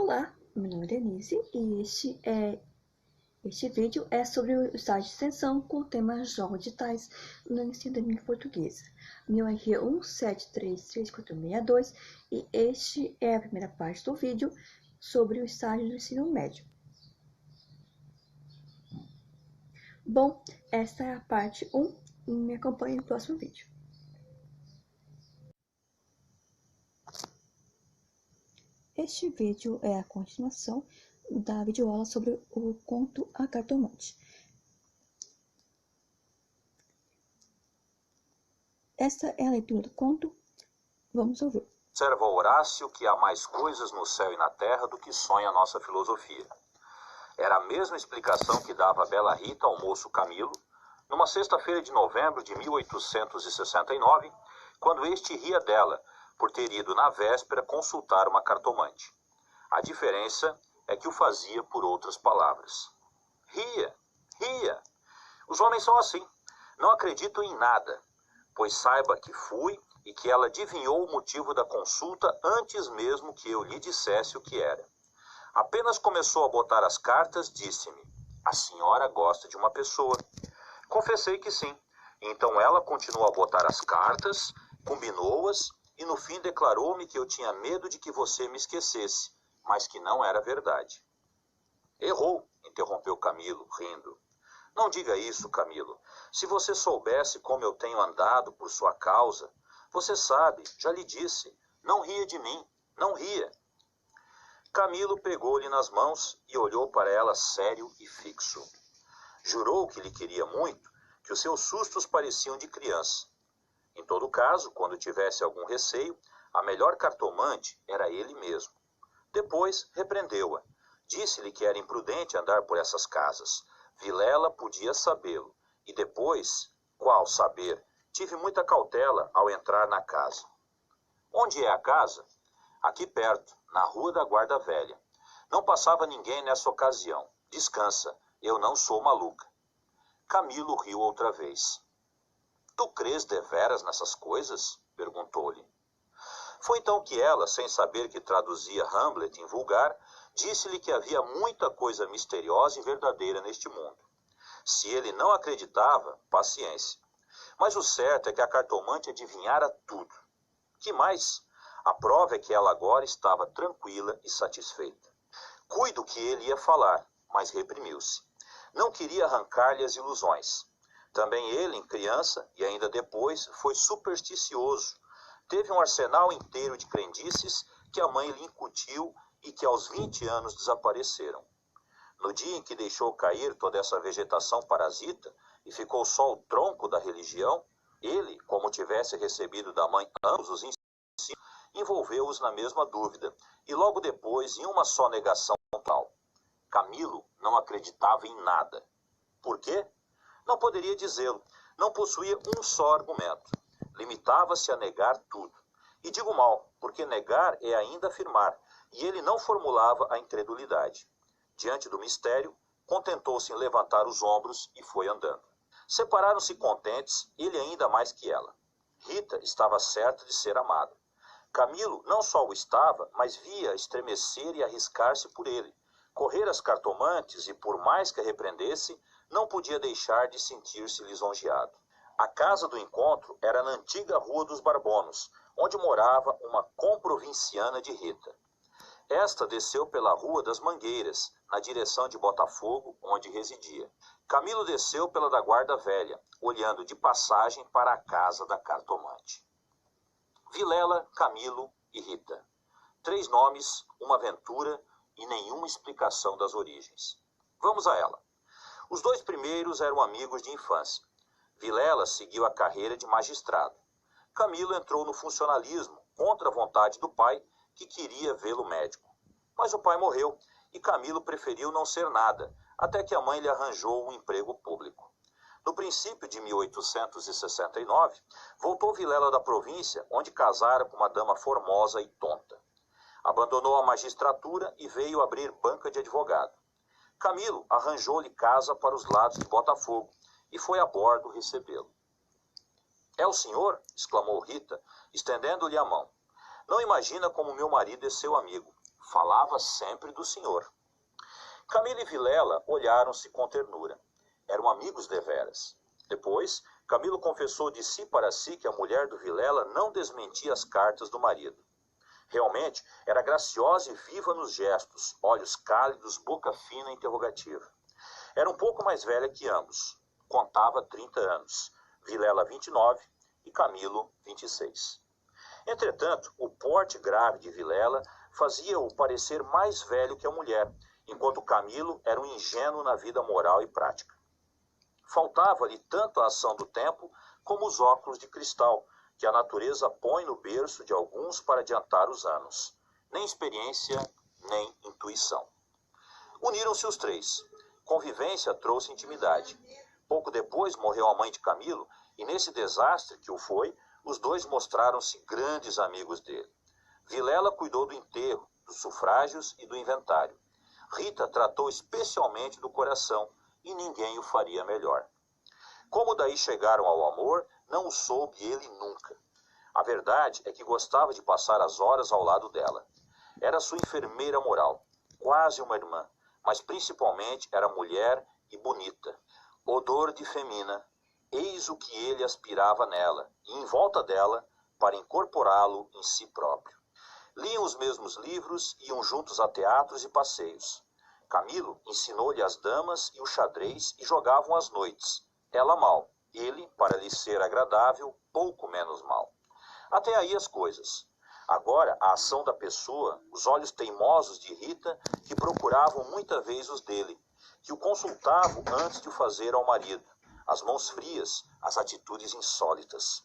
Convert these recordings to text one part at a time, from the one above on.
Olá, meu nome é Denise e este vídeo é sobre o estágio de extensão com o tema Jogos Digitais no ensino da língua portuguesa. Meu RG 1733462 e este é a primeira parte do vídeo sobre o estágio do ensino médio. Bom, essa é a parte 1 e me acompanhe no próximo vídeo. Este vídeo é a continuação da videoaula sobre o conto A Cartomante. Esta é a leitura do conto. Vamos ouvir. Observa Horácio que há mais coisas no céu e na terra do que sonha a nossa filosofia. Era a mesma explicação que dava a bela Rita ao moço Camilo, numa sexta-feira de novembro de 1869, quando este ria dela, por ter ido na véspera consultar uma cartomante. A diferença é que o fazia por outras palavras. Ria, ria. Os homens são assim, não acreditam em nada, pois saiba que fui e que ela adivinhou o motivo da consulta antes mesmo que eu lhe dissesse o que era. Apenas começou a botar as cartas, disse-me: "A senhora gosta de uma pessoa." Confessei que sim. Então ela continuou a botar as cartas, combinou-as e no fim declarou-me que eu tinha medo de que você me esquecesse, mas que não era verdade. Errou, interrompeu Camilo, rindo. Não diga isso, Camilo. Se você soubesse como eu tenho andado por sua causa, você sabe, já lhe disse, não ria de mim, não ria. Camilo pegou-lhe nas mãos e olhou para ela sério e fixo. Jurou que lhe queria muito, que os seus sustos pareciam de criança. Em todo caso, quando tivesse algum receio, a melhor cartomante era ele mesmo. Depois repreendeu-a. Disse-lhe que era imprudente andar por essas casas. Vilela podia sabê-lo. E depois, qual saber, tive muita cautela ao entrar na casa. Onde é a casa? Aqui perto, na Rua da Guarda Velha. Não passava ninguém nessa ocasião. Descansa, eu não sou maluca. Camilo riu outra vez. Tu crês deveras nessas coisas? Perguntou-lhe. Foi então que ela, sem saber que traduzia Hamlet em vulgar, disse-lhe que havia muita coisa misteriosa e verdadeira neste mundo. Se ele não acreditava, paciência. Mas o certo é que a cartomante adivinhara tudo. Que mais? A prova é que ela agora estava tranquila e satisfeita. Cuido que ele ia falar, mas reprimiu-se. Não queria arrancar-lhe as ilusões. Também ele, em criança, e ainda depois, foi supersticioso. Teve um arsenal inteiro de crendices que a mãe lhe incutiu e que aos 20 anos desapareceram. No dia em que deixou cair toda essa vegetação parasita e ficou só o tronco da religião, ele, como tivesse recebido da mãe ambos os ensinos, envolveu-os na mesma dúvida e logo depois em uma só negação total. Camilo não acreditava em nada. Por quê? Não poderia dizê-lo. Não possuía um só argumento. Limitava-se a negar tudo. E digo mal, porque negar é ainda afirmar, e ele não formulava a incredulidade. Diante do mistério, contentou-se em levantar os ombros e foi andando. Separaram-se contentes, ele ainda mais que ela. Rita estava certa de ser amada. Camilo não só o estava, mas via estremecer e arriscar-se por ele. Correr às cartomantes e, por mais que a repreendesse, não podia deixar de sentir-se lisonjeado. A casa do encontro era na antiga Rua dos Barbonos, onde morava uma comprovinciana de Rita. Esta desceu pela Rua das Mangueiras, na direção de Botafogo, onde residia. Camilo desceu pela da Guarda Velha, olhando de passagem para a casa da cartomante. Vilela, Camilo e Rita. 3 nomes, uma aventura e nenhuma explicação das origens. Vamos a ela. Os 2 primeiros eram amigos de infância. Vilela seguiu a carreira de magistrado. Camilo entrou no funcionalismo, contra a vontade do pai, que queria vê-lo médico. Mas o pai morreu e Camilo preferiu não ser nada, até que a mãe lhe arranjou um emprego público. No princípio de 1869, voltou Vilela da província, onde casara com uma dama formosa e tonta. Abandonou a magistratura e veio abrir banca de advogado. Camilo arranjou-lhe casa para os lados de Botafogo e foi a bordo recebê-lo. "É o senhor?" exclamou Rita, estendendo-lhe a mão. "Não imagina como meu marido é seu amigo. falava sempre do senhor. Camilo e Vilela olharam-se com ternura. Eram amigos deveras. Depois, Camilo confessou de si para si que a mulher do Vilela não desmentia as cartas do marido. Realmente, era graciosa e viva nos gestos, olhos cálidos, boca fina e interrogativa. Era um pouco mais velha que ambos. Contava 30 anos. Vilela 29 e Camilo 26. Entretanto, o porte grave de Vilela fazia-o parecer mais velho que a mulher, enquanto Camilo era um ingênuo na vida moral e prática. Faltava-lhe tanto a ação do tempo como os óculos de cristal, que a natureza põe no berço de alguns para adiantar os anos. Nem experiência, nem intuição. Uniram-se os três. Convivência trouxe intimidade. Pouco depois morreu a mãe de Camilo, e nesse desastre que o foi, os dois mostraram-se grandes amigos dele. Vilela cuidou do enterro, dos sufrágios e do inventário. Rita tratou especialmente do coração, e ninguém o faria melhor. Como daí chegaram ao amor, não o soube ele nunca. A verdade é que gostava de passar as horas ao lado dela. Era sua enfermeira moral, quase uma irmã, mas principalmente era mulher e bonita. Odor de femina, eis o que ele aspirava nela, e em volta dela, para incorporá-lo em si próprio. Liam os mesmos livros, iam juntos a teatros e passeios. Camilo ensinou-lhe as damas e o xadrez e jogavam às noites. Ela mal, ele, para lhe ser agradável, pouco menos mal. Até aí as coisas. Agora, a ação da pessoa, os olhos teimosos de Rita, que procuravam muita vez os dele, que o consultavam antes de o fazer ao marido, as mãos frias, as atitudes insólitas.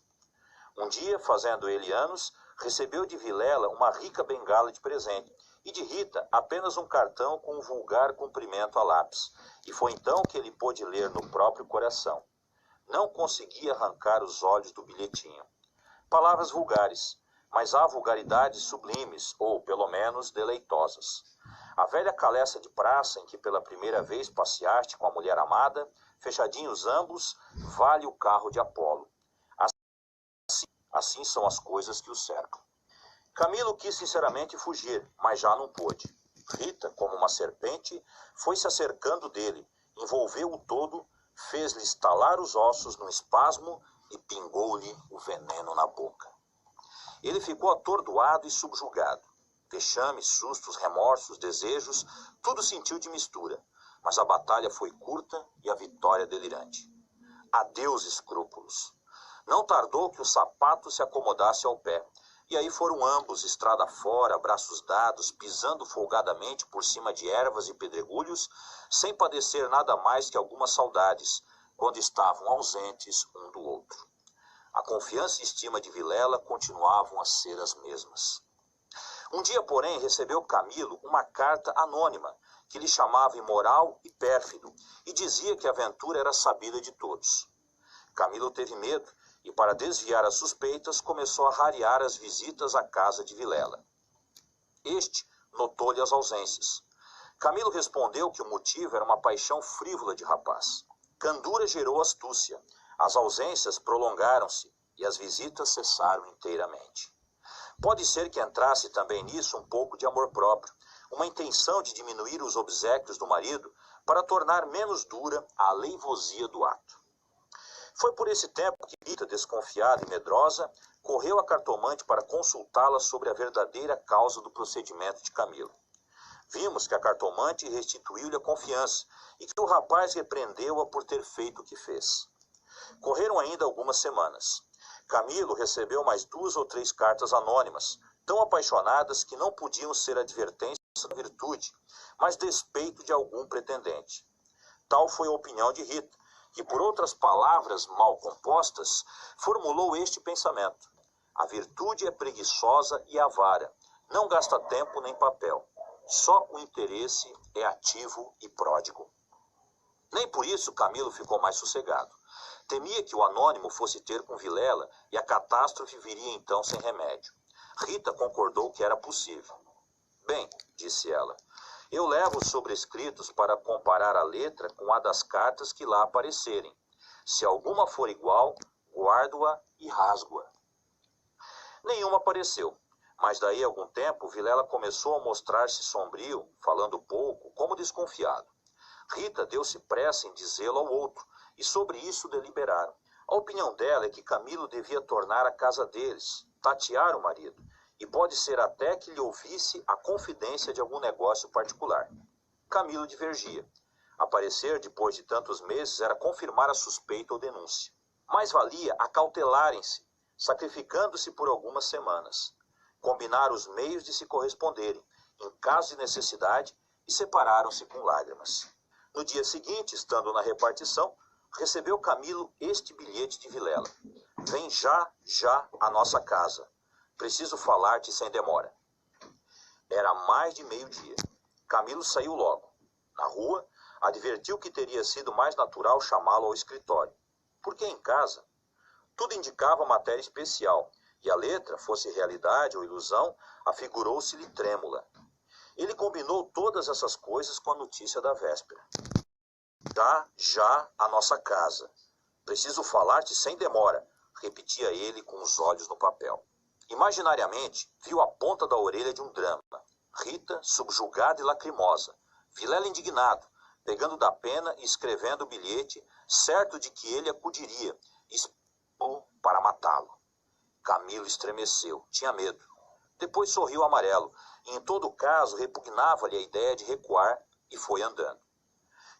Um dia, fazendo ele anos, recebeu de Vilela uma rica bengala de presente, e de Rita apenas um cartão com um vulgar cumprimento a lápis, e foi então que ele pôde ler no próprio coração. Não conseguia arrancar os olhos do bilhetinho. Palavras vulgares, mas há vulgaridades sublimes, ou, pelo menos, deleitosas. A velha caleça de praça em que pela primeira vez passeaste com a mulher amada, fechadinhos ambos, vale o carro de Apolo. Assim são as coisas que o cercam. Camilo quis sinceramente fugir, mas já não pôde. Rita, como uma serpente, foi se acercando dele, envolveu-o todo, fez-lhe estalar os ossos num espasmo e pingou-lhe o veneno na boca. Ele ficou atordoado e subjugado. Vexames, sustos, remorsos, desejos, tudo sentiu de mistura, mas a batalha foi curta e a vitória delirante. Adeus escrúpulos. Não tardou que o sapato se acomodasse ao pé, e aí foram ambos estrada fora, braços dados, pisando folgadamente por cima de ervas e pedregulhos, sem padecer nada mais que algumas saudades, quando estavam ausentes um do outro. A confiança e estima de Vilela continuavam a ser as mesmas. Um dia, porém, recebeu Camilo uma carta anônima, que lhe chamava imoral e pérfido, e dizia que a aventura era sabida de todos. Camilo teve medo, e para desviar as suspeitas, começou a rarear as visitas à casa de Vilela. Este notou-lhe as ausências. Camilo respondeu que o motivo era uma paixão frívola de rapaz. Candura gerou astúcia. As ausências prolongaram-se e as visitas cessaram inteiramente. Pode ser que entrasse também nisso um pouco de amor próprio, uma intenção de diminuir os obséquios do marido para tornar menos dura a aleivosia do ato. Foi por esse tempo que Rita, desconfiada e medrosa, correu à cartomante para consultá-la sobre a verdadeira causa do procedimento de Camilo. Vimos que a cartomante restituiu-lhe a confiança e que o rapaz repreendeu-a por ter feito o que fez. Correram ainda algumas semanas. Camilo recebeu mais 2 ou 3 cartas anônimas, tão apaixonadas que não podiam ser advertência da virtude, mas despeito de algum pretendente. Tal foi a opinião de Rita, que por outras palavras mal compostas, formulou este pensamento: a virtude é preguiçosa e avara, não gasta tempo nem papel, só o interesse é ativo e pródigo. Nem por isso Camilo ficou mais sossegado. Temia que o anônimo fosse ter com Vilela e a catástrofe viria então sem remédio. Rita concordou que era possível. Bem, disse ela, eu levo os sobrescritos para comparar a letra com a das cartas que lá aparecerem. Se alguma for igual, guardo-a e rasgo-a. Nenhuma apareceu, Mas daí a algum tempo, Vilela começou a mostrar-se sombrio, falando pouco, como desconfiado. Rita deu-se pressa em dizê-lo ao outro, e sobre isso deliberaram. A opinião dela é que Camilo devia tornar a casa deles, tatear o marido, e pode ser até que lhe ouvisse a confidência de algum negócio particular. Camilo divergia. Aparecer depois de tantos meses era confirmar a suspeita ou denúncia. Mais valia acautelarem-se, sacrificando-se por algumas semanas. Combinar os meios de se corresponderem, em caso de necessidade, e separaram-se com lágrimas. No dia seguinte, estando na repartição, recebeu Camilo este bilhete de Vilela. Vem já à nossa casa. Preciso falar-te sem demora. Era mais de meio-dia. Camilo saiu logo. Na rua, advertiu que teria sido mais natural chamá-lo ao escritório. Porque em casa, tudo indicava matéria especial, e a letra, fosse realidade ou ilusão, afigurou-se-lhe trêmula. Ele combinou todas essas coisas com a notícia da véspera. Já à nossa casa. Preciso falar-te sem demora, repetia ele com os olhos no papel. Imaginariamente, viu a ponta da orelha de um drama. Rita, subjugada e lacrimosa. Vilela indignado, pegando da pena e escrevendo o bilhete, certo de que ele acudiria, para matá-lo. Camilo estremeceu, tinha medo. Depois sorriu amarelo, e em todo caso repugnava-lhe a ideia de recuar, e foi andando.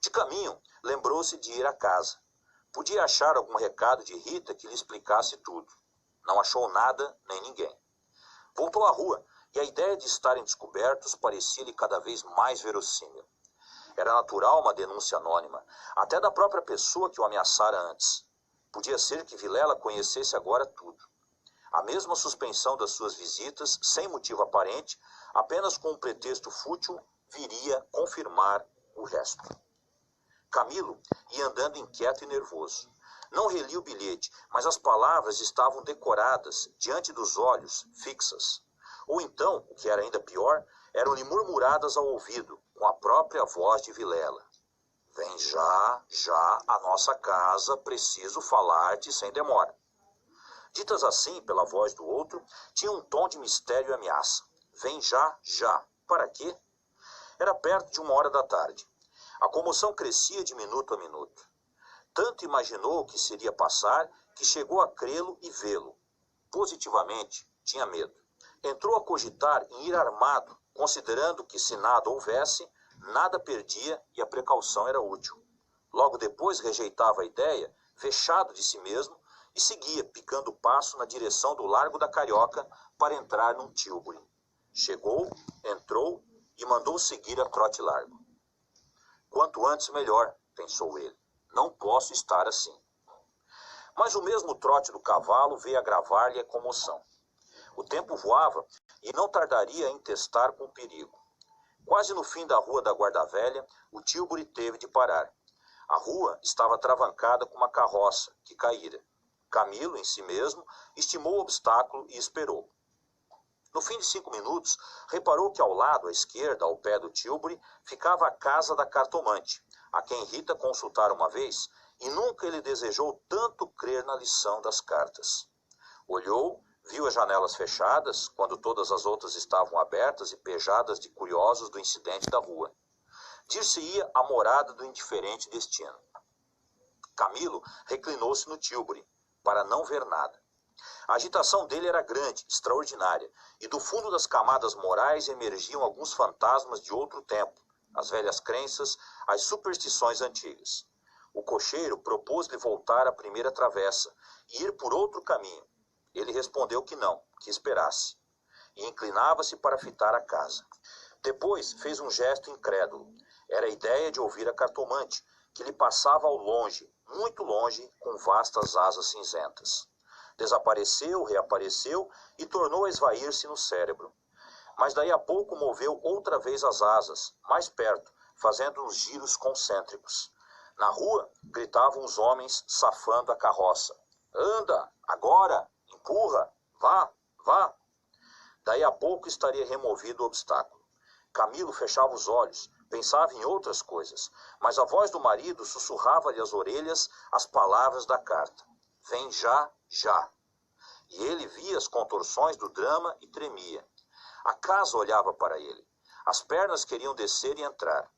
De caminho, lembrou-se de ir à casa. Podia achar algum recado de Rita que lhe explicasse tudo. Não achou nada nem ninguém. Voltou à rua, e a ideia de estarem descobertos parecia-lhe cada vez mais verossímil. Era natural uma denúncia anônima, até da própria pessoa que o ameaçara antes. Podia ser que Vilela conhecesse agora tudo. A mesma suspensão das suas visitas, sem motivo aparente, apenas com um pretexto fútil, viria confirmar o resto. Camilo ia andando inquieto e nervoso. Não relia o bilhete, mas as palavras estavam decoradas, diante dos olhos, fixas. Ou então, o que era ainda pior, eram-lhe murmuradas ao ouvido, com a própria voz de Vilela. Vem já à nossa casa, preciso falar-te sem demora. Ditas assim, pela voz do outro, tinha um tom de mistério e ameaça. Vem já. Para quê? Era perto de 1h da tarde. A comoção crescia de minuto a minuto. Tanto imaginou o que seria passar, que chegou a crê-lo e vê-lo. Positivamente, tinha medo. Entrou a cogitar em ir armado, considerando que, se nada houvesse, nada perdia e a precaução era útil. Logo depois rejeitava a ideia, fechado de si mesmo, e seguia, picando o passo na direção do Largo da Carioca para entrar num tílburi. Chegou, entrou e mandou seguir a trote largo. Quanto antes melhor, pensou ele. Não posso estar assim. Mas o mesmo trote do cavalo veio agravar-lhe a comoção. O tempo voava e não tardaria a entestar com o perigo. Quase no fim da rua da Guarda Velha, o tílburi teve de parar. A rua estava travancada com uma carroça, que caíra. Camilo, em si mesmo, estimou o obstáculo e esperou. No fim de 5 minutos, reparou que ao lado, à esquerda, ao pé do tílburi, ficava a casa da cartomante, a quem Rita consultara uma vez, e nunca ele desejou tanto crer na lição das cartas. Olhou, viu as janelas fechadas, quando todas as outras estavam abertas e pejadas de curiosos do incidente da rua. Dir-se-ia a morada do indiferente destino. Camilo reclinou-se no tílburi, para não ver nada. A agitação dele era grande, extraordinária, e do fundo das camadas morais emergiam alguns fantasmas de outro tempo, as velhas crenças, as superstições antigas. O cocheiro propôs-lhe voltar à primeira travessa e ir por outro caminho. Ele respondeu que não, que esperasse, e inclinava-se para fitar a casa. Depois fez um gesto incrédulo. Era a ideia de ouvir a cartomante, que lhe passava ao longe, muito longe, com vastas asas cinzentas. Desapareceu, reapareceu e tornou a esvair-se no cérebro. Mas daí a pouco moveu outra vez as asas, mais perto, fazendo uns giros concêntricos. Na rua, gritavam os homens, safando a carroça. Anda, agora, empurra, vá. Daí a pouco estaria removido o obstáculo. Camilo fechava os olhos, pensava em outras coisas, mas a voz do marido sussurrava-lhe às orelhas as palavras da carta. Vem já. E ele via as contorções do drama e tremia. A casa olhava para ele. As pernas queriam descer e entrar.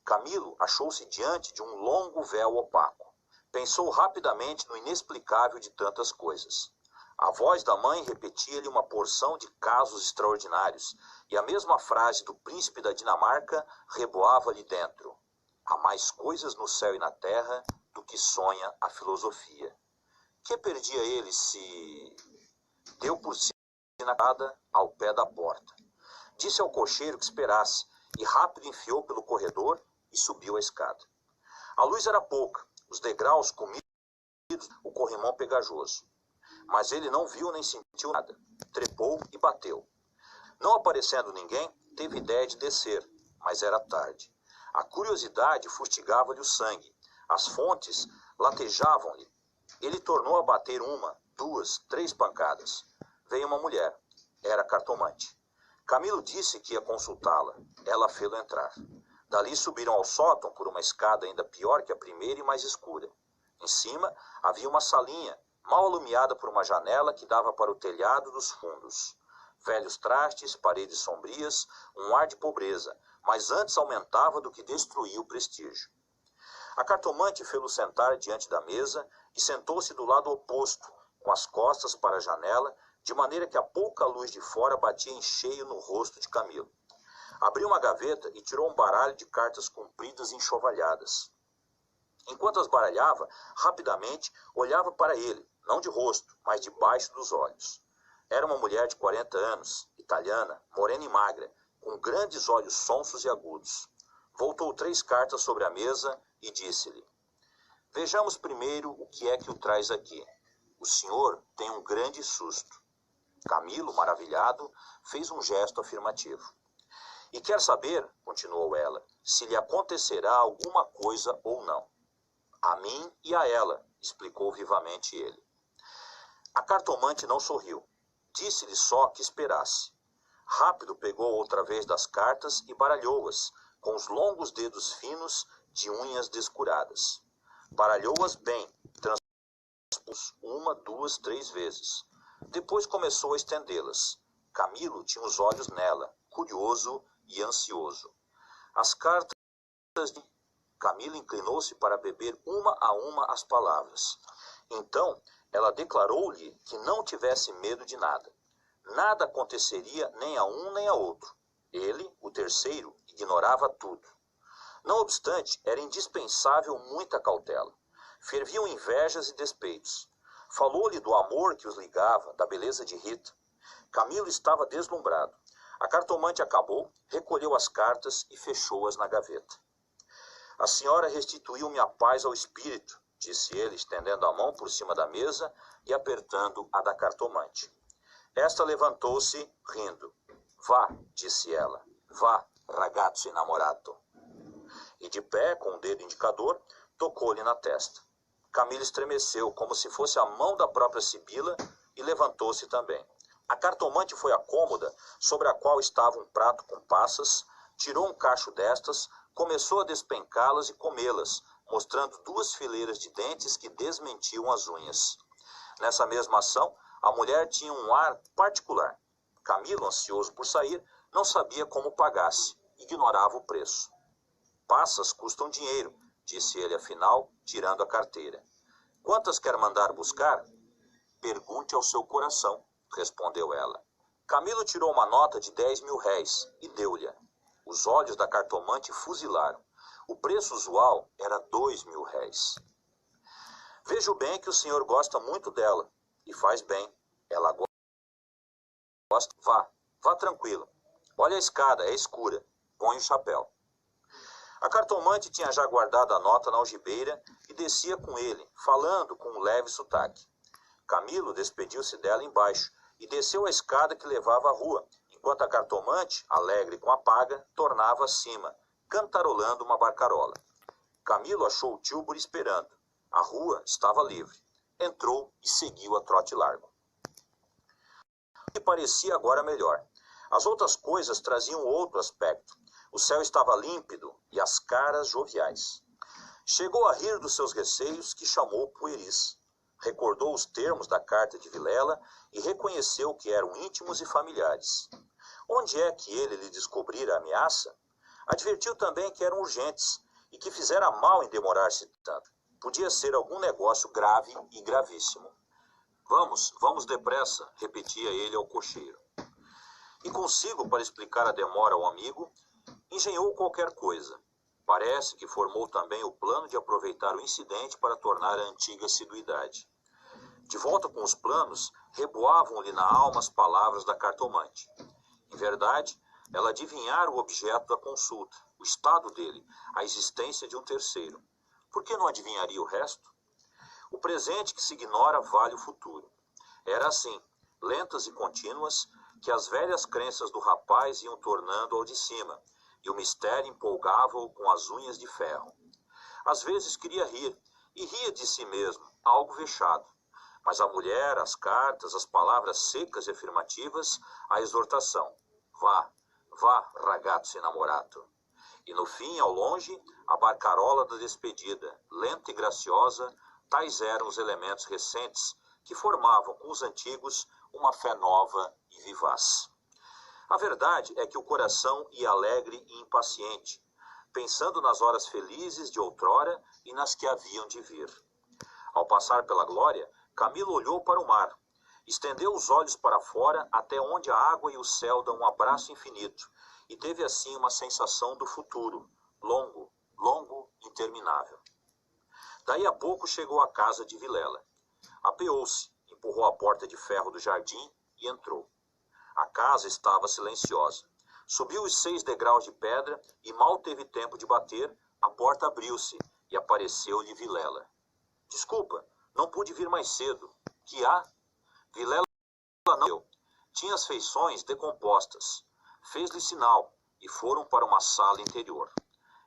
Camilo achou-se diante de um longo véu opaco. Pensou rapidamente no inexplicável de tantas coisas. A voz da mãe repetia-lhe uma porção de casos extraordinários, e a mesma frase do príncipe da Dinamarca reboava-lhe dentro. Há mais coisas no céu e na terra do que sonha a filosofia. Que perdia ele se... Deu por si na escada ao pé da porta. Disse ao cocheiro que esperasse, e rápido enfiou pelo corredor e subiu a escada. A luz era pouca, os degraus comidos, o corrimão pegajoso. Mas ele não viu nem sentiu nada. Trepou e bateu. Não aparecendo ninguém, teve ideia de descer, mas era tarde. A curiosidade fustigava-lhe o sangue. As fontes latejavam-lhe. Ele tornou a bater 1, 2, 3 pancadas. Veio uma mulher. Era cartomante. Camilo disse que ia consultá-la. Ela fê-lo entrar. Dali subiram ao sótão por uma escada ainda pior que a primeira e mais escura. Em cima havia uma salinha, mal alumiada por uma janela que dava para o telhado dos fundos. Velhos trastes, paredes sombrias, um ar de pobreza, mas antes aumentava do que destruía o prestígio. A cartomante fê-lo sentar diante da mesa e sentou-se do lado oposto, com as costas para a janela, de maneira que a pouca luz de fora batia em cheio no rosto de Camilo. Abriu uma gaveta e tirou um baralho de cartas compridas e enxovalhadas. Enquanto as baralhava, rapidamente olhava para ele, não de rosto, mas debaixo dos olhos. Era uma mulher de 40 anos, italiana, morena e magra, com grandes olhos sonsos e agudos. Voltou 3 cartas sobre a mesa e disse-lhe: Vejamos primeiro o que é que o traz aqui. O senhor tem um grande susto. Camilo, maravilhado, fez um gesto afirmativo. E quer saber, continuou ela, se lhe acontecerá alguma coisa ou não. A mim e a ela, explicou vivamente ele. A cartomante não sorriu. Disse-lhe só que esperasse. Rápido pegou outra vez das cartas e baralhou-as, com os longos dedos finos de unhas descuradas. Baralhou-as bem, transpôs 1, 2, 3 vezes. Depois começou a estendê-las. Camilo tinha os olhos nela, curioso e ansioso. As cartas de... Camilo inclinou-se para beber uma a uma as palavras. Então, ela declarou-lhe que não tivesse medo de nada. Nada aconteceria nem a um nem a outro. Ele, o terceiro, ignorava tudo. Não obstante, era indispensável muita cautela. Ferviam invejas e despeitos. Falou-lhe do amor que os ligava, da beleza de Rita. Camilo estava deslumbrado. A cartomante acabou, recolheu as cartas e fechou-as na gaveta. A senhora restituiu-me a paz ao espírito, disse ele, estendendo a mão por cima da mesa e apertando a da cartomante. Esta levantou-se, rindo. Vá, disse ela, vá, ragazzo innamorato. E de pé, com o dedo indicador, tocou-lhe na testa. Camilo estremeceu, como se fosse a mão da própria Sibila, e levantou-se também. A cartomante foi à cômoda, sobre a qual estava um prato com passas, tirou um cacho destas, começou a despencá-las e comê-las, mostrando 2 fileiras de dentes que desmentiam as unhas. Nessa mesma ação, a mulher tinha um ar particular. Camilo, ansioso por sair, não sabia como pagasse, ignorava o preço. Passas custam dinheiro, disse ele afinal, tirando a carteira. Quantas quer mandar buscar? Pergunte ao seu coração, respondeu ela. Camilo tirou uma nota de 10.000 réis e deu-lhe. Os olhos da cartomante fuzilaram. O preço usual era 2.000 réis. Vejo bem que o senhor gosta muito dela. E faz bem. Ela gosta. Vá tranquilo. Olha a escada, é escura. Põe o chapéu. A cartomante tinha já guardado a nota na algibeira e descia com ele, falando com um leve sotaque. Camilo despediu-se dela embaixo e desceu a escada que levava à rua, enquanto a cartomante, alegre com a paga, tornava acima, cantarolando uma barcarola. Camilo achou o Tilbury esperando. A rua estava livre. Entrou e seguiu a trote largo. E parecia agora melhor. As outras coisas traziam outro aspecto. O céu estava límpido e as caras joviais. Chegou a rir dos seus receios, que chamou pueris. Recordou os termos da carta de Vilela e reconheceu que eram íntimos e familiares. Onde é que ele lhe descobrira a ameaça? Advertiu também que eram urgentes e que fizera mal em demorar-se tanto. Podia ser algum negócio grave e gravíssimo. Vamos, vamos depressa, repetia ele ao cocheiro. E consigo, para explicar a demora ao amigo, engenhou qualquer coisa. Parece que formou também o plano de aproveitar o incidente para tornar a antiga assiduidade. De volta com os planos, reboavam-lhe na alma as palavras da cartomante. Em verdade, ela adivinhara o objeto da consulta, o estado dele, a existência de um terceiro. Por que não adivinharia o resto? O presente que se ignora vale o futuro. Era assim, lentas e contínuas, que as velhas crenças do rapaz iam tornando ao de cima, e o mistério empolgava-o com as unhas de ferro. Às vezes queria rir, e ria de si mesmo, algo vexado. Mas a mulher, as cartas, as palavras secas e afirmativas, a exortação. Vá, vá, ragazzo innamorato. E no fim, ao longe, a barcarola da despedida, lenta e graciosa, tais eram os elementos recentes que formavam com os antigos uma fé nova e vivaz. A verdade é que o coração ia alegre e impaciente, pensando nas horas felizes de outrora e nas que haviam de vir. Ao passar pela glória, Camilo olhou para o mar, estendeu os olhos para fora até onde a água e o céu dão um abraço infinito, e teve assim uma sensação do futuro, longo, longo, interminável. Daí a pouco chegou à casa de Vilela. Apeou-se, empurrou a porta de ferro do jardim e entrou. A casa estava silenciosa. Subiu os 6 degraus de pedra e mal teve tempo de bater, a porta abriu-se e apareceu-lhe Vilela. Desculpa, não pude vir mais cedo. Que há? Vilela não deu. Tinha as feições decompostas. Fez-lhe sinal e foram para uma sala interior.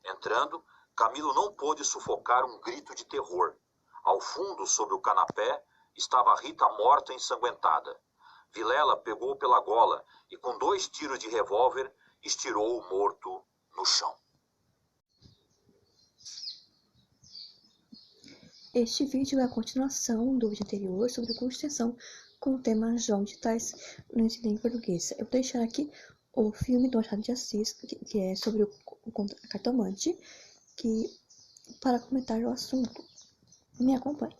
Entrando, Camilo não pôde sufocar um grito de terror. Ao fundo, sobre o canapé, estava Rita morta e ensanguentada. Vilela pegou-o pela gola e, com 2 tiros de revólver, estirou o morto no chão. Este vídeo é a continuação do vídeo anterior sobre curso de extensão com o tema Jogos de Tais no ensino em português. Eu vou deixar aqui o filme do Machado de Assis, que é sobre a cartomante, para comentar o assunto. Me acompanhe.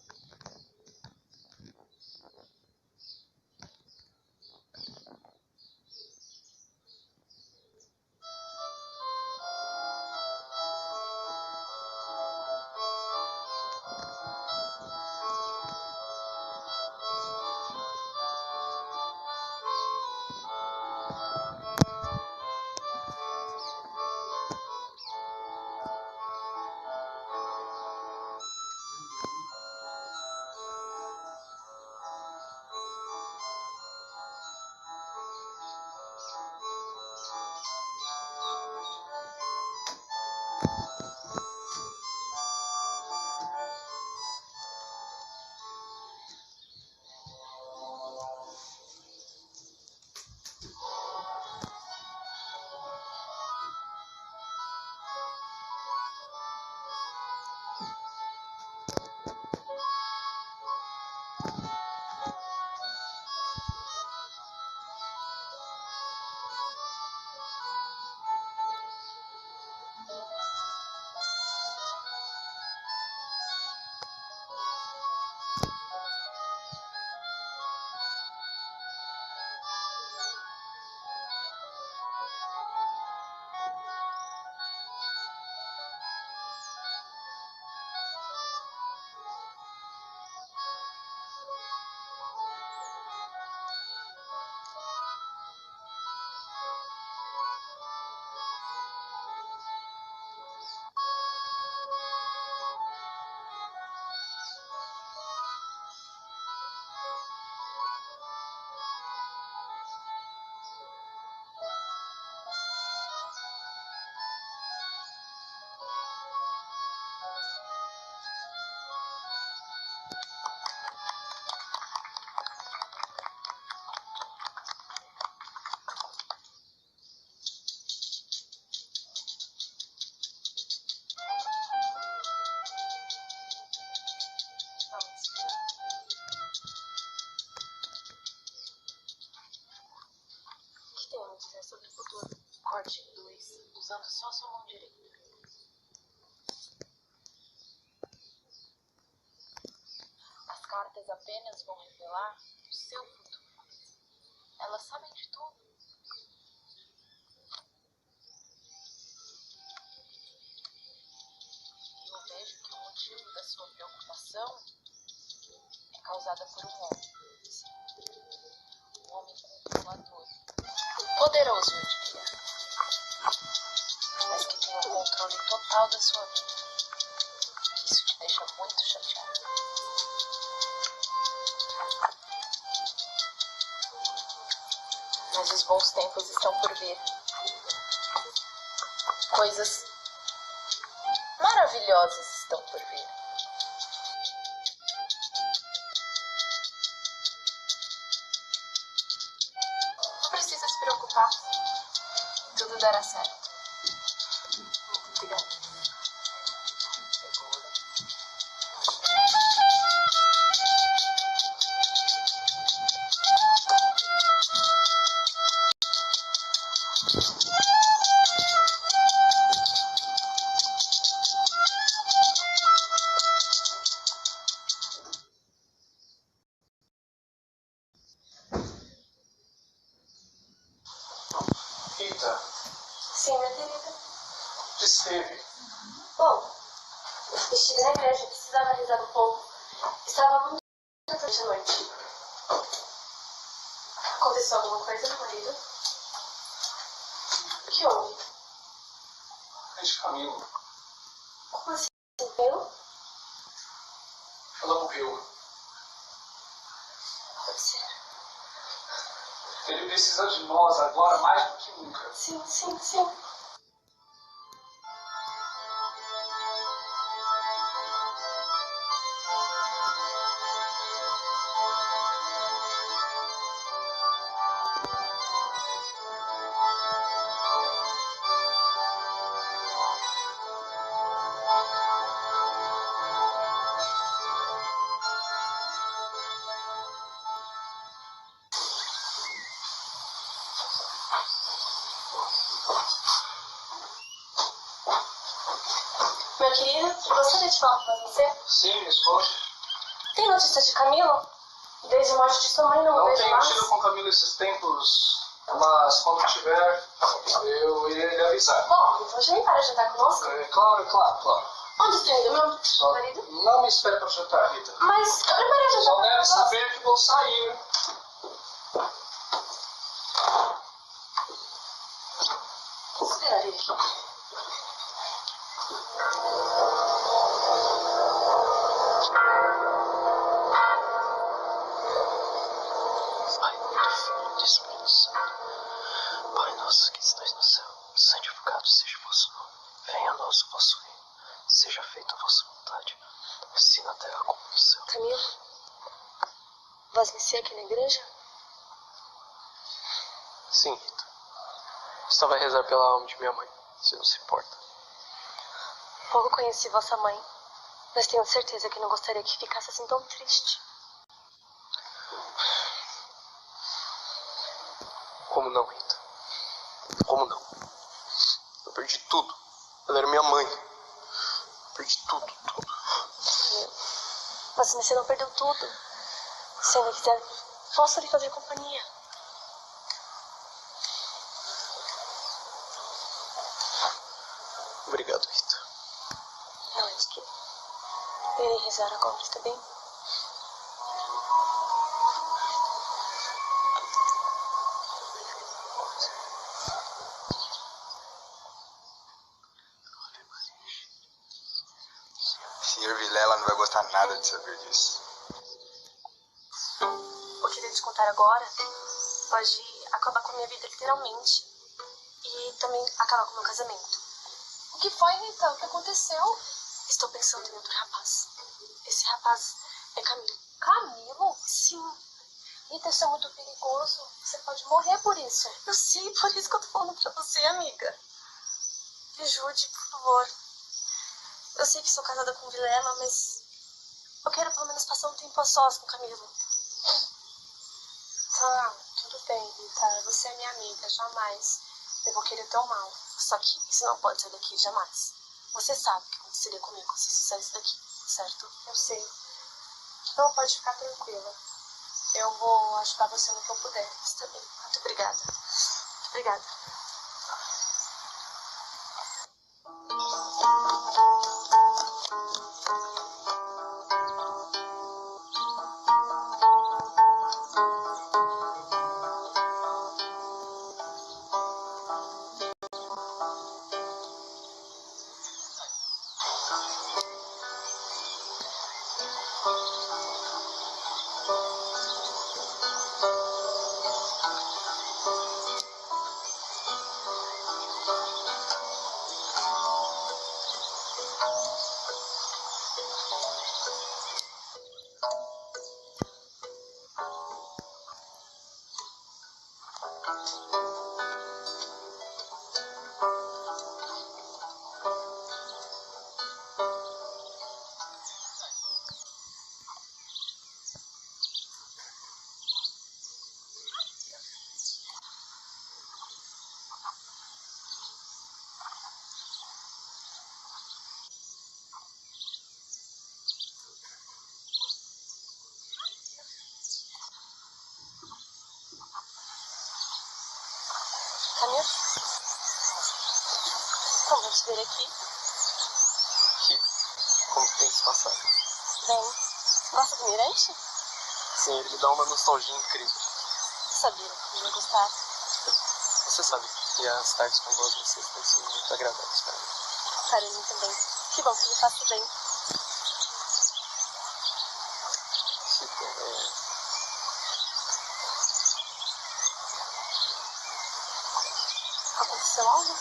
Corte em 2, usando só sua mão direita. As cartas apenas vão revelar o seu futuro. Elas sabem de tudo. E eu vejo que o motivo da sua preocupação é causada por um homem. Um homem controlador. Poderoso, eu diria. Mas que tem o controle total da sua vida. Isso te deixa muito chateado. Mas os bons tempos estão por vir. Coisas maravilhosas estão por vir. Não precisa se preocupar. Tudo dará certo. Muito obrigada. Rita, Sim, minha querida. onde esteve? Bom, estive na igreja, precisava rezar um pouco. Estava muito cansada à noite. Aconteceu alguma coisa, meu marido? O que houve? Gente, Camilo. Como assim? Eu? Ela morreu. Pode ser. Ele precisa de nós agora mais do que nunca. Sim, sim, sim. Meu querido, gostaria de falar com você? Sim, me esconde. Tem notícia de Camilo? Desde a morte de sua mãe, não Não vejo tenho mais. tido com Camilo esses tempos, mas quando tiver, eu irei lhe avisar. Bom, então já me para jantar conosco? Claro. Onde está indo, meu Só marido? não me espere para jantar, Rita. Mas eu preparei jantar Só para deve nós. saber que vou sair. Esperarei aqui. Pai, do Filho e do Espírito Santo. Pai nosso que estás no céu, santificado seja o vosso nome. Venha a nós o vosso reino. Seja feita a vossa vontade, assim na terra como no céu. Camilo, vais me ser aqui na igreja? Sim, Rita. Só vai rezar pela alma de minha mãe, se não se importa. Pouco conheci vossa mãe, mas tenho certeza que não gostaria que ficasse assim tão triste. Como não, Rita? Como não? Eu perdi tudo. Ela era minha mãe. Perdi tudo. Mas você não perdeu tudo. Se ainda quiser, posso lhe fazer companhia. Obrigado, Rita. Não, antes que eu irei rezar agora, está bem? Senhor Vilela não vai gostar nada de saber disso. O que eu te contar agora pode acabar com a minha vida literalmente. E também acabar com o meu casamento. O que foi, Rita? O que aconteceu? Estou pensando em outro rapaz. Esse rapaz é Camilo. Camilo? Sim. Rita, isso é muito perigoso. Você pode morrer por isso. Eu sei, por isso que eu tô falando pra você, amiga. Me ajude, por favor. Eu sei que sou casada com o Vilela, mas eu quero pelo menos passar um tempo a sós com o Camilo. Tá, tudo bem, Rita. Você é minha amiga, jamais. Eu vou querer teu mal. Só que isso não pode sair daqui jamais. Você sabe o que aconteceria comigo se isso saísse daqui, certo? Eu sei. Não, pode ficar tranquila. Eu vou ajudar você no que eu puder. Está bem. Muito obrigada. Muito obrigada. Camilo? Então, vamos ver aqui. Como tem se passado? Bem, gosta do Mirante? Sim, ele me dá uma nostalgia incrível. Sabia que ia gostar. Você sabe que as tardes com vós vocês têm sido muito agradáveis para mim. Para mim também. Que bom que ele faça bem. Tipo, Aconteceu algo?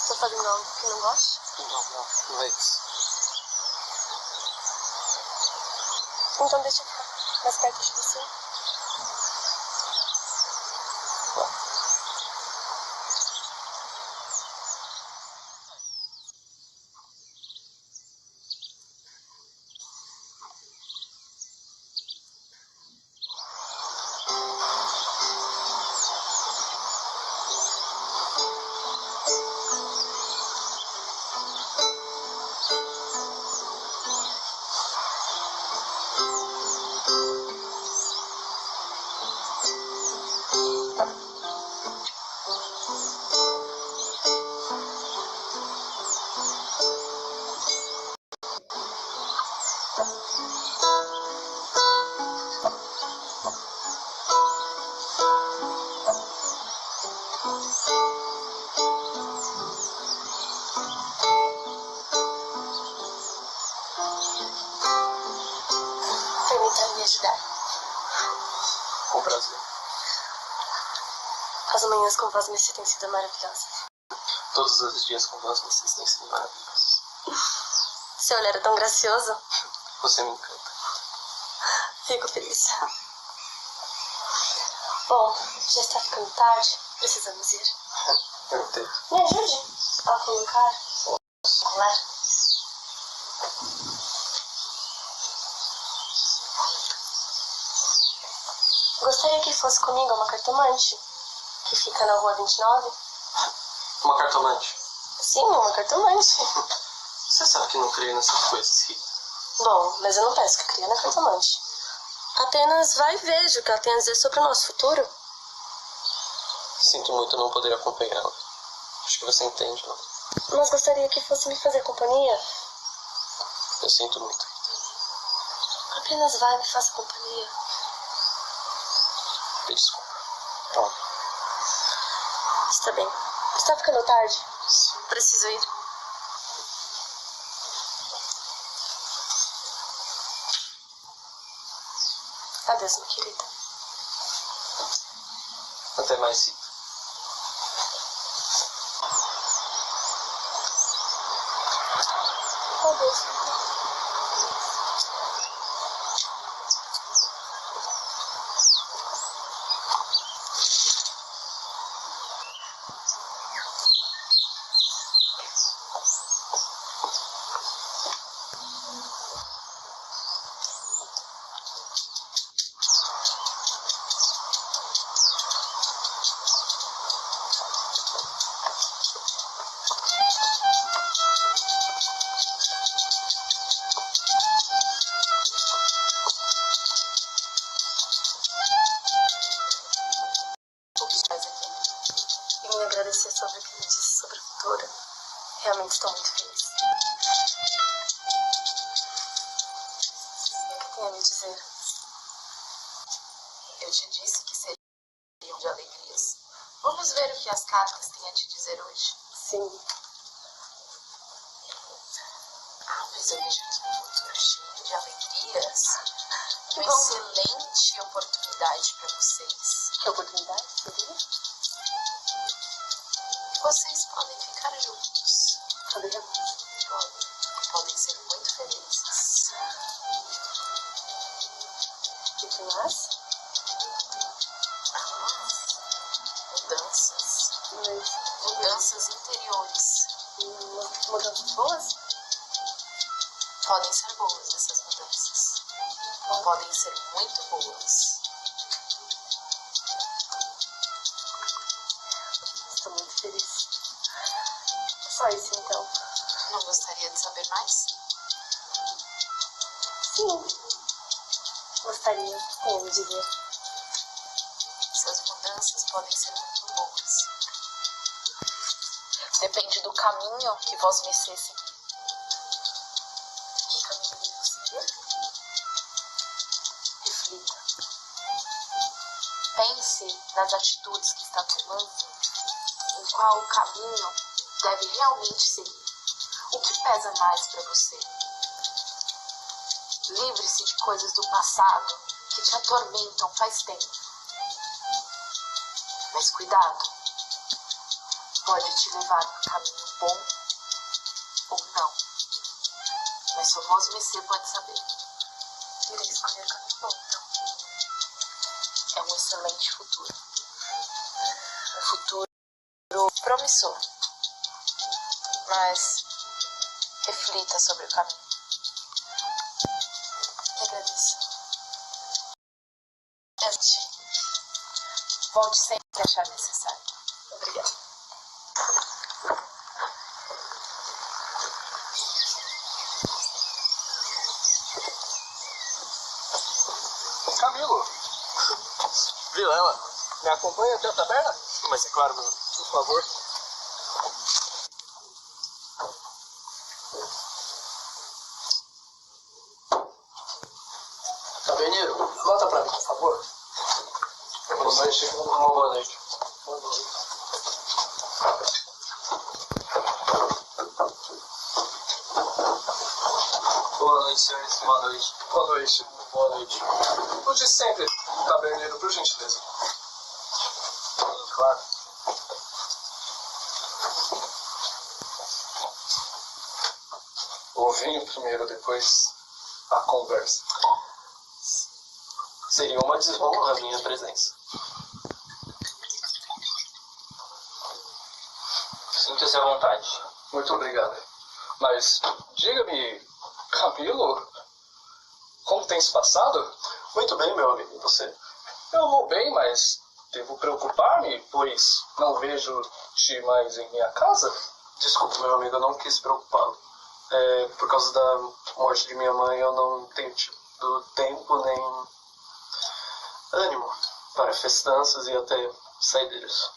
Tô fazendo algo que não gosto? Não é isso. Então deixa eu ficar mais perto de você. Permita me ajudar. Com prazer. As manhãs com vós Messi têm sido maravilhosas. Todos os dias com vós vocês têm sido maravilhosos. Seu olhar é tão gracioso. Você me encanta. Fico feliz. Bom, já está ficando tarde. Precisamos ir. Eu entendo. Me ajude a colocar o colar. Gostaria que fosse comigo uma cartomante que fica na rua 29. Uma cartomante. Sim, uma cartomante. Você sabe que não creio nessas coisas, Rita. Bom, mas eu não peço que crie na cartomante. Apenas vai e veja o que ela tem a dizer sobre o nosso futuro. Sinto muito não poder acompanhá-la. Acho que você entende, não? Mas gostaria que fosse me fazer companhia. Eu sinto muito, Rita. Apenas vai e me faça companhia. Me desculpa. Bom, está bem. Está ficando tarde. Sim. Preciso ir. Adeus, minha querida. Até mais, Rita. Adeus. agradecer sobre o que me disse sobre o futuro. Realmente estou muito feliz. O que tem a me dizer? Eu te disse que seriam de alegrias. Vamos ver o que as cartas têm a te dizer hoje. Sim. Mas eu vejo aqui um futuro cheio de alegrias. Uma excelente oportunidade para vocês. Que oportunidade? Sabia? Vocês podem ficar juntos. Podemos. Podem ser muito felizes. E que mais? Mudanças. Mas Mudanças interiores. mudanças boas? Podem ser boas essas mudanças. Podem ser muito boas. Estou muito feliz. Só isso então. Não gostaria de saber mais? Sim. Gostaria. Tem a me dizer. Essas mudanças podem ser muito boas. Depende do caminho que vós me seguir. Que caminho devo seguir? Reflita. Pense nas atitudes que está tomando, em qual caminho deve realmente seguir. O que pesa mais para você? Livre-se de coisas do passado que te atormentam faz tempo. Mas cuidado, pode te levar para um caminho bom ou não. Mas só vós Messê pode saber. Irei escolher o caminho bom, então. É um excelente futuro. Um futuro promissor. Mas reflita sobre o caminho. Agradeço. Volte sempre que achar necessário. Obrigada. Camilo! Vilela, me acompanha até a taberna? Mas é claro, Bruno. Por favor. Taberneiro, anota pra mim, por favor. Boa noite. Uma boa noite. Boa noite. Boa noite, senhores. Boa noite. Boa noite. Boa noite. O de sempre, taberneiro, por gentileza. Claro. O vinho primeiro, depois a conversa. Seria uma desonra a minha presença. Sinta-se à vontade. Muito obrigado. Mas, diga-me, Camilo, como tem se passado? Muito bem, meu amigo. E você? Eu vou bem, mas devo preocupar-me, pois não vejo-te mais em minha casa? Desculpe, meu amigo, eu não quis preocupá-lo. Por causa da morte de minha mãe, eu não tenho tido tempo nem ânimo para festanças e até saídas.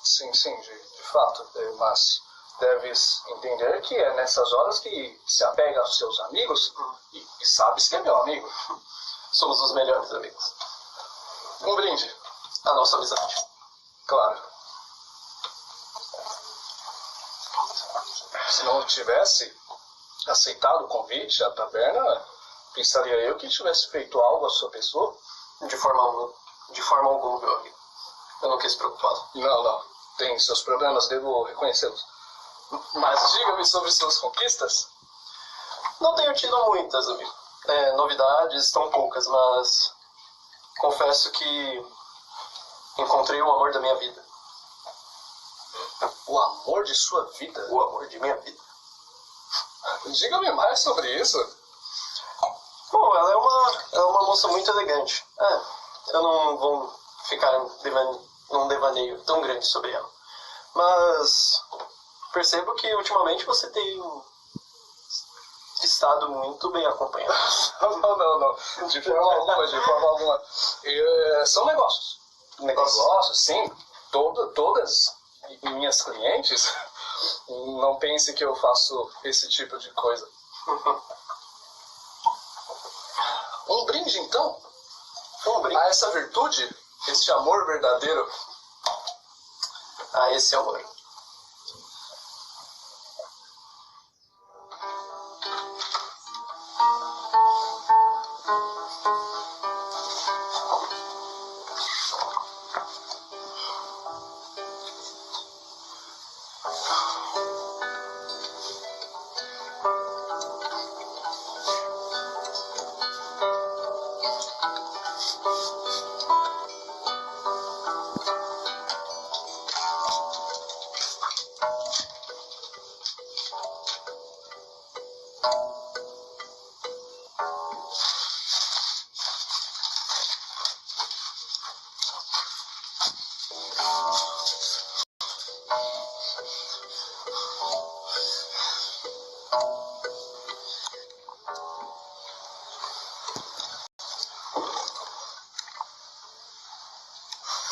Sim, de fato, mas deves entender que é nessas horas que se apega aos seus amigos e sabes que é meu amigo. Somos os melhores amigos. Um brinde à nossa amizade. Claro. Se não tivesse aceitado o convite à taberna, pensaria eu que tivesse feito algo à sua pessoa. De forma alguma, meu amigo. Eu não quis preocupá-lo. Não. Tem seus problemas, devo reconhecê-los. Mas diga-me sobre suas conquistas. Não tenho tido muitas, amigo. Novidades tão poucas, mas confesso que encontrei o amor da minha vida. O amor de sua vida? O amor de minha vida. Diga-me mais sobre isso. Bom, ela é uma moça muito elegante. Eu não vou ficar num devaneio tão grande sobre ela. Mas percebo que ultimamente você tem estado muito bem acompanhado. Não. De forma alguma. São negócios. Negócios, sim. Todas e minhas clientes, não pense que eu faço esse tipo de coisa. Um brinde, então? Um brinde? A essa virtude, este amor verdadeiro. A esse amor.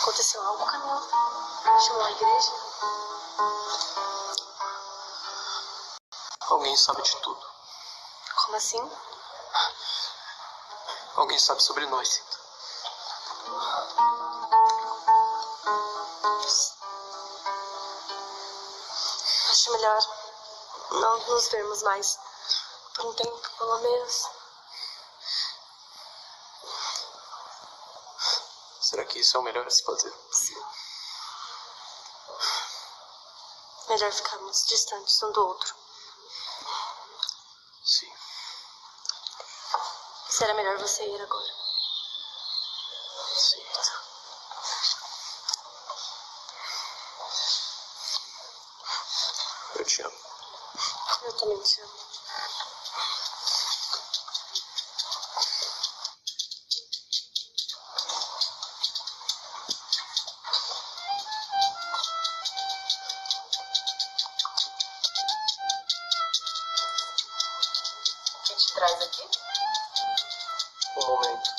Aconteceu algo, Camila? Chamou a igreja? Alguém sabe de tudo. Como assim? Alguém sabe sobre nós, Cinta. Acho melhor não nos vermos mais por um tempo, pelo menos. Será que isso é o melhor a se fazer? Sim. Melhor ficarmos distantes um do outro. Sim. Será melhor você ir agora. Sim. Eu te amo. Eu também te amo. O que te traz aqui? Um momento.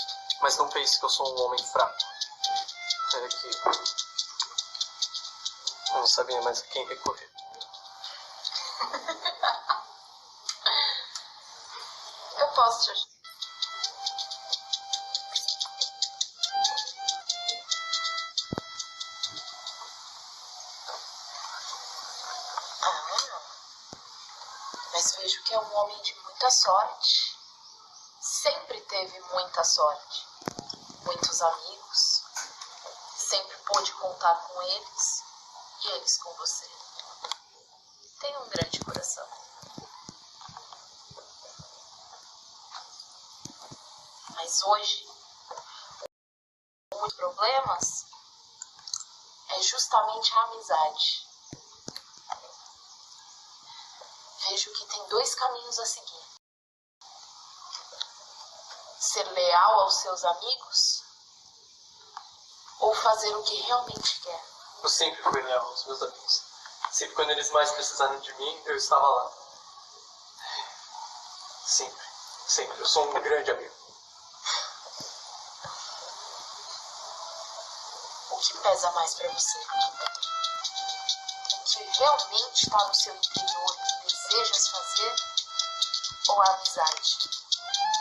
Mas não pense que eu sou um homem fraco. É que eu não sabia mais a quem recorrer. Eu posso te ajudar. Mas vejo que é um homem de muita sorte. Sempre teve muita sorte. Muitos amigos. Sempre pôde contar com eles e eles com você. Tem um grande coração. Mas hoje, muitos problemas é justamente a amizade. Vejo que tem dois caminhos a seguir. Ser leal aos seus amigos ou fazer o que realmente quer. Eu sempre fui leal aos meus amigos. Sempre quando eles mais precisarem de mim, eu estava lá. Sempre. Sempre. Eu sou um grande amigo. O que pesa mais pra você? O que realmente está no seu interior e desejas fazer? Ou a amizade?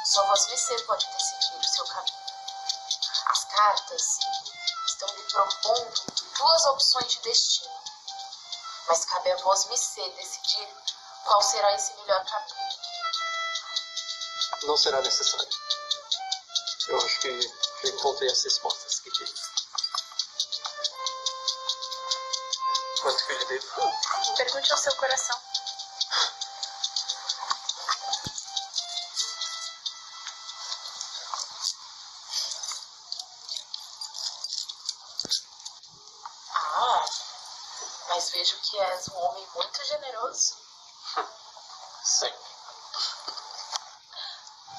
Só você pode decidir o seu caminho. As cartas estão lhe propondo duas opções de destino. Mas cabe a você decidir qual será esse melhor caminho. Não será necessário. Eu acho que já encontrei as respostas que queria. Quanto que eu lhe devo? Pergunte ao seu coração. Mas vejo que és um homem muito generoso. Sempre.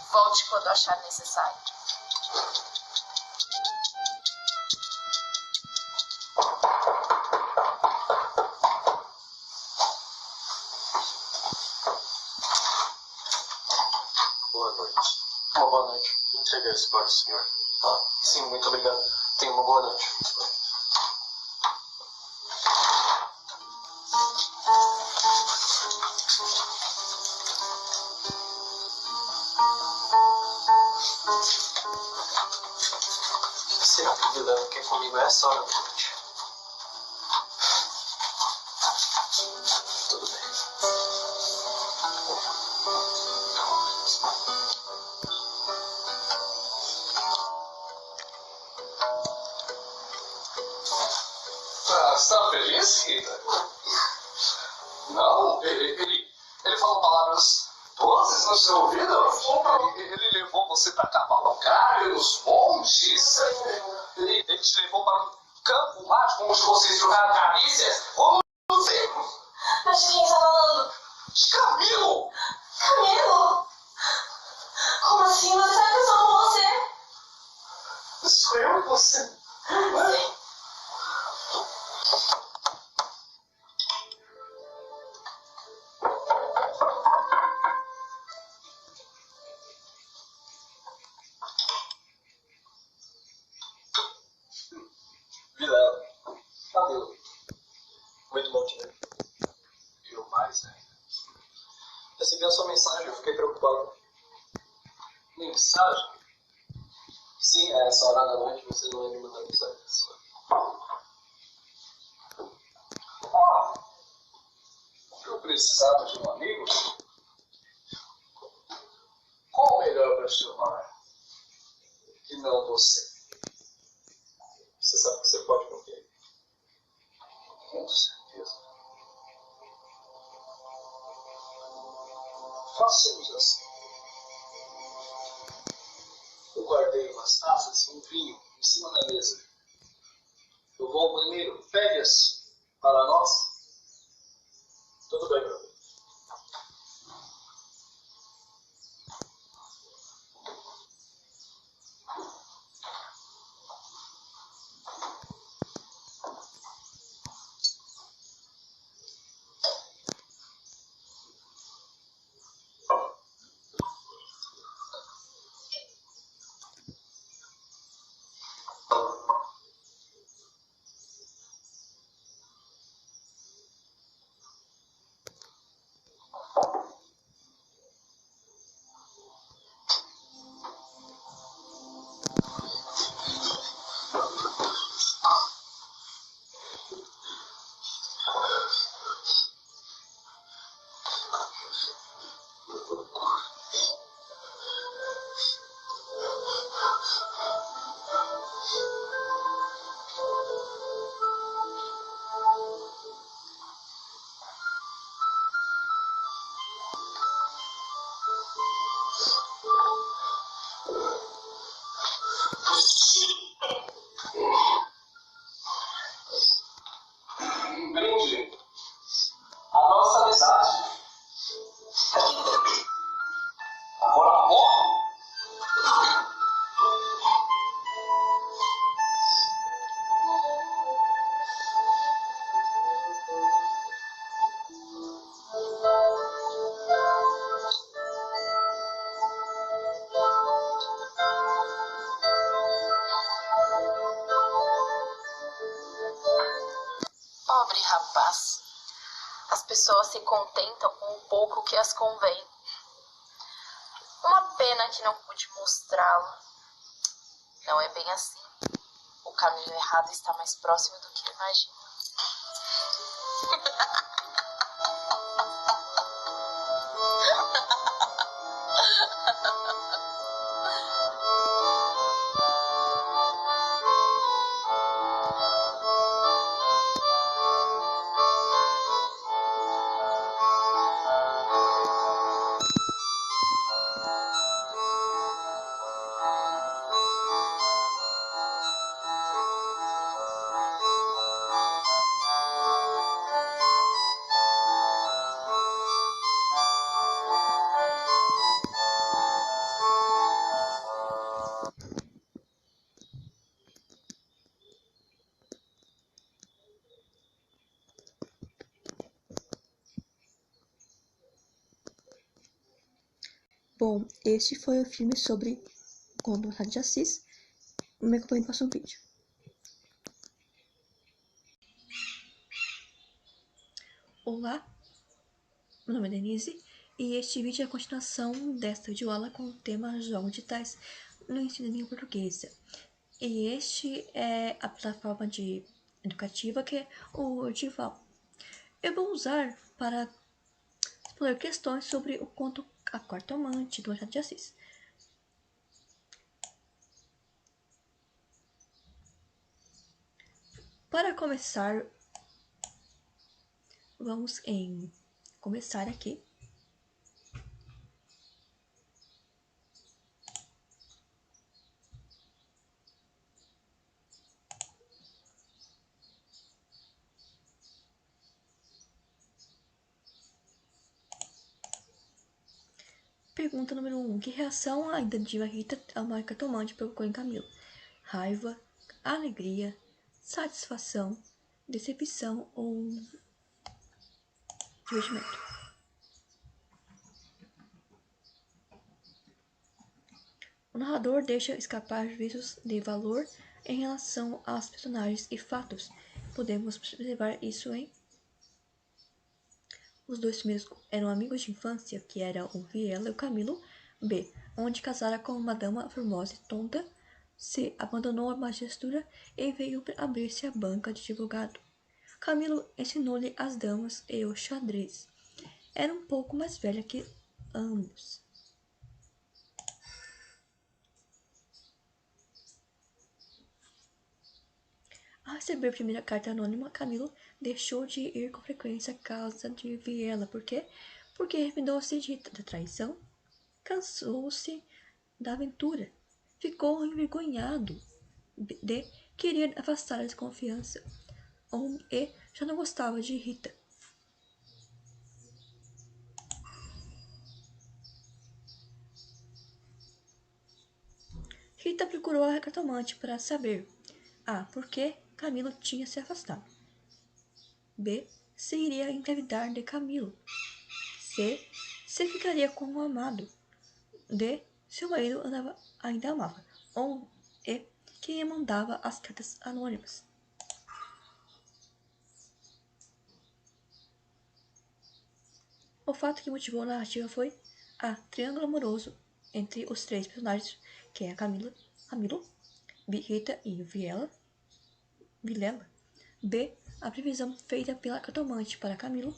Volte quando achar necessário. Boa noite. Uma boa noite. Entregue esse para o senhor. Ah, sim, muito obrigado. Tenha uma boa noite. Vilela, que comigo é só meu chute. Tudo bem. Você tá feliz, Rita? Não, ele falou palavras doces no seu ouvido? Ele levou você pra cavalgar nos montes? Ele te levou para um campo mágico onde vocês jogaram carícias? Vamos ver! Mas de quem você tá falando? De Camilo! Camilo? Como assim? Você sabe que eu sou com você? Sou eu e você. Sim. Vilela, Camilo, muito bom te ver. E o mais, né? Recebi a sua mensagem, eu fiquei preocupado. Mensagem? Sim, a essa hora da noite você não ia me mandar mensagem. Eu precisava de um amigo? Qual o melhor para chamar? Que não você. Você sabe que você pode confiar. Com certeza. Façamos assim. Eu guardei umas taças e um vinho em cima da mesa. Eu vou ao banheiro. Pegue-as para nós. Tudo bem, meu amigo. Brinde a nossa amizade. Agora morre. Pobre rapaz. As pessoas se contentam com o pouco que as convém. Uma pena que não pude mostrá-lo. Não é bem assim. O caminho errado está mais próximo do que imagina. Bom, este foi o filme sobre o Conto de Machado de Assis. Me acompanhe no próximo vídeo. Olá, meu nome é Denise e este vídeo é a continuação desta videoaula com o tema Jogos Digitais no ensino de língua portuguesa. E este é a plataforma educativa que é o Dival. Eu vou usar para explorar questões sobre o conto A Quarta Amante do Machado de Assis. Para começar, vamos começar aqui. Pergunta número 1. Que reação ainda diva Rita a uma cartomante provocou em Camilo? Raiva, alegria, satisfação, decepção ou divertimento? O narrador deixa escapar juízos de valor em relação aos personagens e fatos. Podemos observar isso em... Os dois primeiros eram amigos de infância, que eram o Viela e o Camilo. B. Onde casara com uma dama formosa e tonta. C. Abandonou a majestura e veio abrir-se a banca de advogado. Camilo ensinou-lhe as damas e o xadrez. Era um pouco mais velha que ambos. Ao receber a primeira carta anônima, Camilo deixou de ir com frequência à casa de Viela. Por quê? Porque arrependeu-se da traição, cansou-se da aventura, ficou envergonhado de querer afastar a desconfiança e já não gostava de Rita. Rita procurou a cartomante para saber A. Por que Camilo tinha se afastado. B. Se iria engravidar de Camilo. C. Se ficaria com o amado. D. Se o marido ainda amava. Ou E. Quem mandava as cartas anônimas. O fato que motivou a narrativa foi A. Triângulo amoroso entre os três personagens, que é Camilo, Rita e Vilela. B. A previsão feita pela cartomante para Camilo.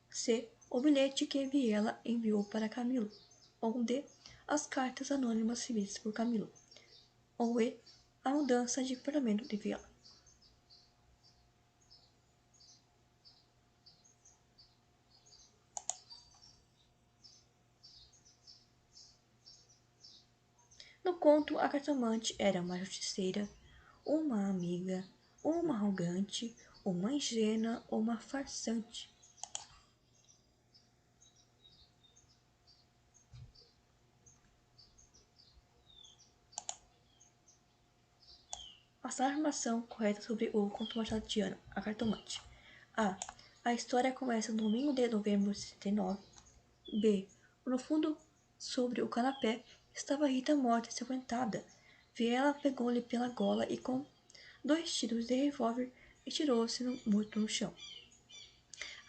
C. O bilhete que Vilela enviou para Camilo. Ou D. As cartas anônimas recebidas por Camilo. Ou E. A mudança de comportamento de Vilela. No conto, a cartomante era uma justiceira, uma amiga, uma arrogante, uma ingênua ou uma farsante. Passar a informação correta sobre o conto machadiano, a cartomante. A. A história começa no domingo de novembro de 69. B. No fundo, sobre o canapé, estava Rita morta e ensanguentada. Viela pegou-lhe pela gola e com 2 tiros de revólver atirou-se morto no chão.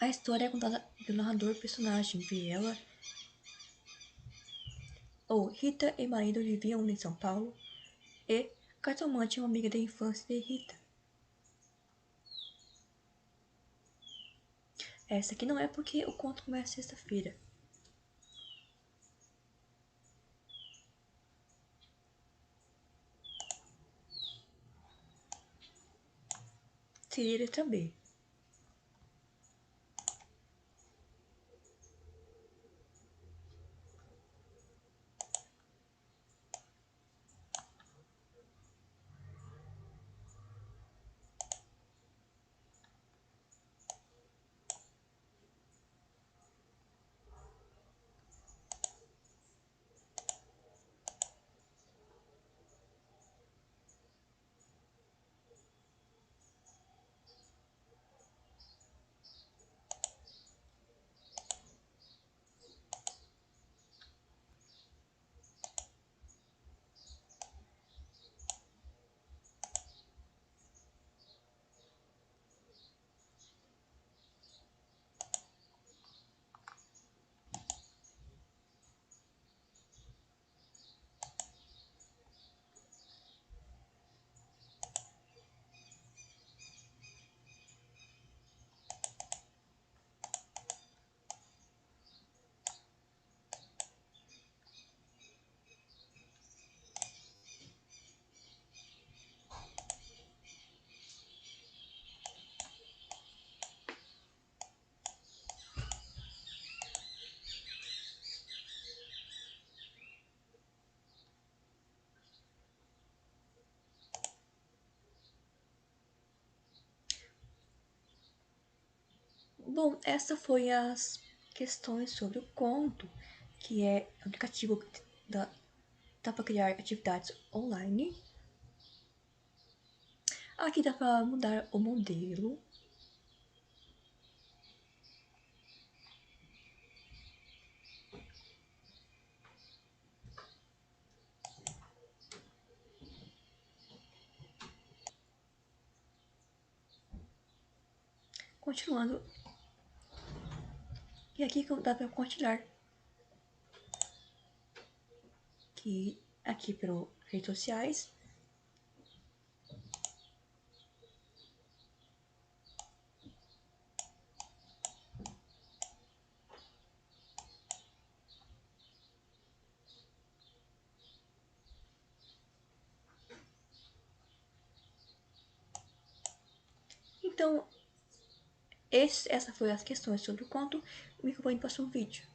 A história é contada pelo narrador personagem Viela. Ou Rita e marido viviam em São Paulo. E cartomante é uma amiga da infância de Rita. Essa aqui não é porque o conto começa sexta-feira. Seria a letra B. Bom, essa foi as questões sobre o conto, que é aplicativo que dá para criar atividades online. Aqui dá para mudar o modelo. Continuando. E aqui dá para compartilhar. Aqui pelas redes sociais. Então, essa foi as questões sobre o conto. Me acompanhe no próximo vídeo.